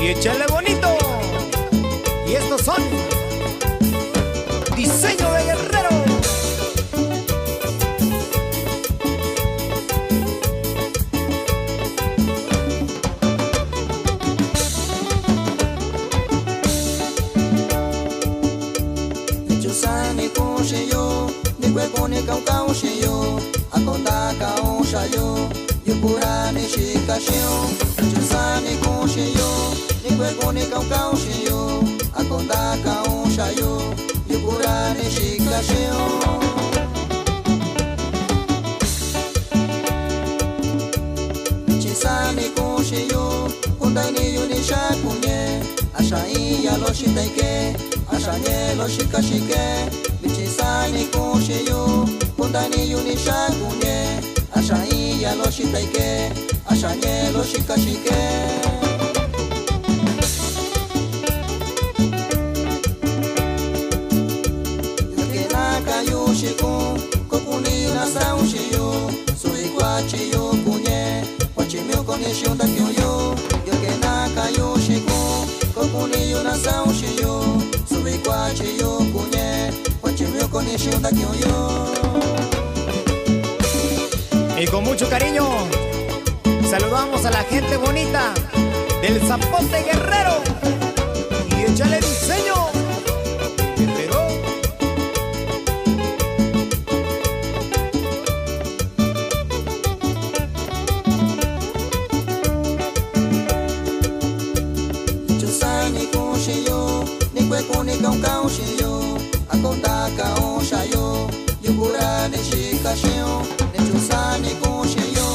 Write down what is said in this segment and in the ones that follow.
y échale bonito. Y estos son Diseño de Guerrero. Chusani consheyo, ni kwekone kaukau sheyo, akonda kaushayo, yupurane shikashyo. Chusani consheyo, ni kwekone kaukau sheyo, akonda kaushayo, yupurane shikashyo. Chisani consheyo, kundani yunisha kunye, ashai ya lo shitaike. Ashanye lo shikashike, bichisani consheyo, kundani yunisha kunye, ashai ya lo shitaike, ashanye lo shikashike. Yukena kayushiko, kokuni na saushiyo, sui kwachiyo kunye, wachimyo konesho ndakyoyo. Yukena kayushiko, kokuni na saushiyo, kwachiyo kunye, wachimyo konesho ndakyoyo. Y con mucho cariño saludamos a la gente bonita del Zapote Guerrero. Y échale diseño, Guerrero. Chusani consheyo, ni kwekone kaukau sheyo, akonda kaushayo, yupurane shikashyo. Chusani consheyo,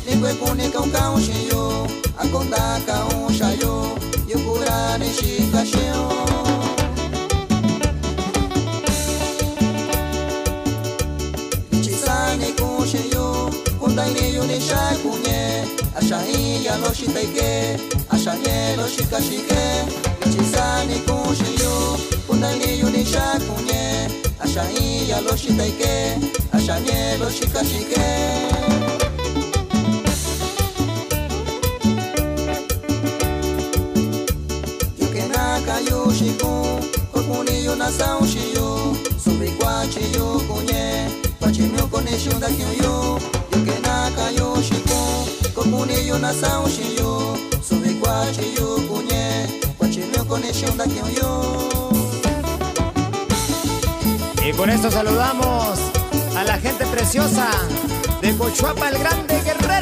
ni kwekone kaukau sheyo, akonda kaushayo, yupurane shikashyo. Chisani consheyo, kundani yunisha kunye, ashai ya lo shitaike, ashanye lo shikashike. Chisani consheyo, kundani yunisha kunye, ashai ya lo shitaike, ashanye lo shikashike. Yukena kayushiko, kokuni yuna saushiyo, subi kwachiyo kunye, wachimyo konesho ndakyoyo. Yukena kayushiko, kokuni yuna saushiyo, subi kwachiyo kunye, wachimyo konesho ndakyoyo. Y con esto saludamos a la gente preciosa de Cochuapa el Grande Guerrero.